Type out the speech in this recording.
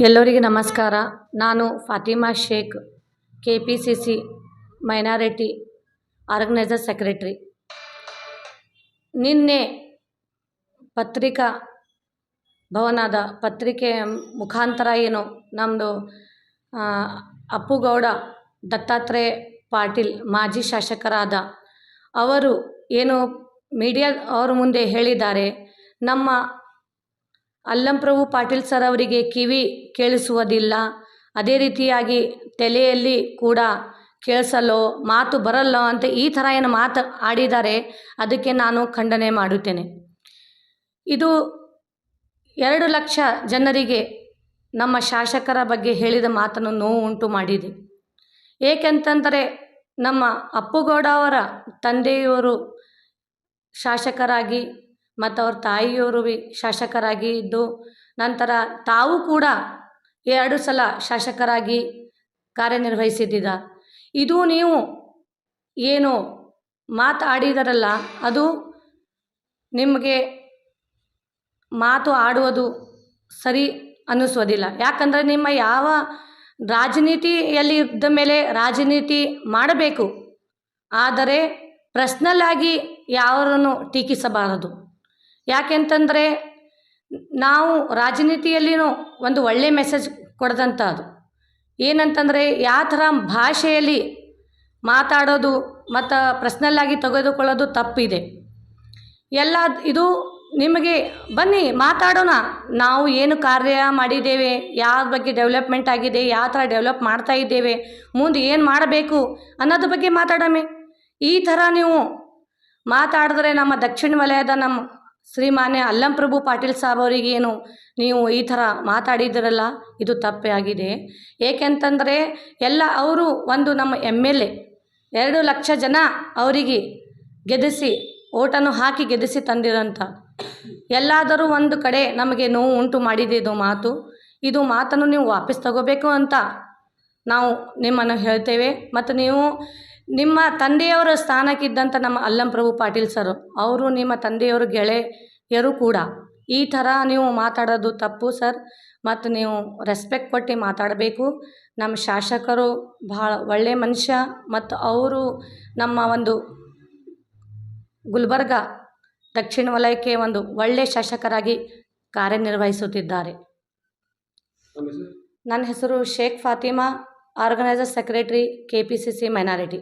ಎಲ್ಲರಿಗೆ ನಮಸ್ಕಾರ. ನಾನು Fatima Sheikh, KPCC minority organiser secretary. ನಿನ್ನೆ ಪತ್ರಿಕಾ ಭವನದ ಪತ್ರಿಕೆಯ ಮುಖಾಂತರ ಏನು ನಮ್ಮದು ಅಪ್ಪುಗೌಡ ದತ್ತಾತ್ರೇಯ ಪಾಟೀಲ್ ಮಾಜಿ ಶಾಸಕರಾದ ಅವರು ಏನು ಮೀಡಿಯಾ ಅವ್ರ ಮುಂದೆ ಹೇಳಿದ್ದಾರೆ, ನಮ್ಮ ಅಲ್ಲಂಪ್ರಭು ಪಾಟೀಲ್ ಸರ್ ಅವರಿಗೆ ಕಿವಿ ಕೇಳಿಸುವುದಿಲ್ಲ, ಅದೇ ರೀತಿಯಾಗಿ ತಲೆಯಲ್ಲಿ ಕೂಡ ಕೇಳಿಸಲ್ಲೋ ಮಾತು ಬರಲ್ಲೋ ಅಂತ ಈ ಥರ ಏನು ಮಾತು ಆಡಿದ್ದಾರೆ, ಅದಕ್ಕೆ ನಾನು ಖಂಡನೆ ಮಾಡುತ್ತೇನೆ. ಇದು 2 ಲಕ್ಷ ಜನರಿಗೆ ನಮ್ಮ ಶಾಸಕರ ಬಗ್ಗೆ ಹೇಳಿದ ಮಾತನ್ನು ನೋವು ಉಂಟು ಮಾಡಿದೆ. ಏಕೆಂತಂದರೆ ನಮ್ಮ ಅಪ್ಪುಗೌಡ ಅವರ ತಂದೆಯವರು ಶಾಸಕರಾಗಿ ಮತ್ತು ಅವ್ರ ತಾಯಿಯವರು ಶಾಸಕರಾಗಿ ಇದ್ದು, ನಂತರ ತಾವು ಕೂಡ 2 ಸಲ ಶಾಸಕರಾಗಿ ಕಾರ್ಯನಿರ್ವಹಿಸಿದ್ದಾರೆ. ಇದು ನೀವು ಏನು ಮಾತಾಡಿದರಲ್ಲ, ಅದು ನಿಮಗೆ ಮಾತು ಆಡುವುದು ಸರಿ ಅನ್ನಿಸೋದಿಲ್ಲ. ಯಾಕಂದರೆ ನಿಮ್ಮ ಯಾವ ರಾಜನೀತಿಯಲ್ಲಿ ಇದ್ದ ಮೇಲೆ ರಾಜನೀತಿ ಮಾಡಬೇಕು, ಆದರೆ ಪರ್ಸ್ನಲ್ ಆಗಿ ಯಾರನ್ನು ಟೀಕಿಸಬಾರದು. ಯಾಕೆಂತಂದರೆ ನಾವು ರಾಜನೀತಿಯಲ್ಲಿನೂ ಒಂದು ಒಳ್ಳೆಯ ಮೆಸೇಜ್ ಕೊಡದಂಥದ್ದು ಏನಂತಂದರೆ, ಯಾವ ಥರ ಭಾಷೆಯಲ್ಲಿ ಮಾತಾಡೋದು ಮತ್ತು ಪರ್ಸ್ನಲ್ಲಾಗಿ ತೆಗೆದುಕೊಳ್ಳೋದು ತಪ್ಪಿದೆ. ಎಲ್ಲ ಇದು ನಿಮಗೆ ಬನ್ನಿ ಮಾತಾಡೋಣ, ನಾವು ಏನು ಕಾರ್ಯ ಮಾಡಿದ್ದೇವೆ, ಯಾವ ಬಗ್ಗೆ ಡೆವಲಪ್ಮೆಂಟ್ ಆಗಿದೆ, ಯಾವ ಥರ ಡೆವಲಪ್ ಮಾಡ್ತಾ ಇದ್ದೇವೆ, ಮುಂದೆ ಏನು ಮಾಡಬೇಕು ಅನ್ನೋದ್ರ ಬಗ್ಗೆ ಮಾತಾಡೋಣ. ಈ ಥರ ನೀವು ಮಾತಾಡಿದ್ರೆ ನಮ್ಮ ದಕ್ಷಿಣ ವಲಯದ ನಮ್ಮ ಶ್ರೀಮಾನ್ಯ ಅಲ್ಲಂಪ್ರಭು ಪಾಟೀಲ್ ಸಾಬ್ ಅವರಿಗೇನು ನೀವು ಈ ಥರ ಮಾತಾಡಿದಿರಲ್ಲ, ಇದು ತಪ್ಪೇ ಆಗಿದೆ. ಏಕೆಂತಂದರೆ ಎಲ್ಲ ಅವರು ಒಂದು ನಮ್ಮ MLA 2 ಲಕ್ಷ ಜನ ಅವರಿಗೆ ಗೆಲ್ಲಿಸಿ ಓಟನ್ನು ಹಾಕಿ ಗೆಲ್ಲಿಸಿ ತಂದಿರೋಂಥ ಎಲ್ಲಾದರೂ ಒಂದು ಕಡೆ ನಮಗೆ ನೋವು ಉಂಟು ಮಾಡಿದೆ ಇದು ಮಾತನ್ನು ನೀವು ವಾಪಸ್ ತಗೋಬೇಕು ಅಂತ ನಾವು ನಿಮ್ಮನ್ನು ಹೇಳ್ತೇವೆ. ಮತ್ತು ನೀವು ನಿಮ್ಮ ತಂದೆಯವರ ಸ್ಥಾನಕ್ಕಿದ್ದಂಥ ನಮ್ಮ ಅಲ್ಲಂಪ್ರಭು ಪಾಟೀಲ್ ಸರ್ ಅವರು ನಿಮ್ಮ ತಂದೆಯವರು ಗೆಳೆಯರು ಕೂಡ. ಈ ಥರ ನೀವು ಮಾತಾಡೋದು ತಪ್ಪು ಸರ್, ಮತ್ತು ನೀವು ರೆಸ್ಪೆಕ್ಟ್ ಕೊಟ್ಟು ಮಾತಾಡಬೇಕು. ನಮ್ಮ ಶಾಸಕರು ಭಾಳ ಒಳ್ಳೆಯ ಮನುಷ್ಯ, ಮತ್ತು ಅವರು ನಮ್ಮ ಒಂದು ಗುಲ್ಬರ್ಗ ದಕ್ಷಿಣ ವಲಯಕ್ಕೆ ಒಂದು ಒಳ್ಳೆಯ ಶಾಸಕರಾಗಿ ಕಾರ್ಯನಿರ್ವಹಿಸುತ್ತಿದ್ದಾರೆ. ನನ್ನ ಹೆಸರು Sheikh Fatima, organiser secretary, KPCC minority.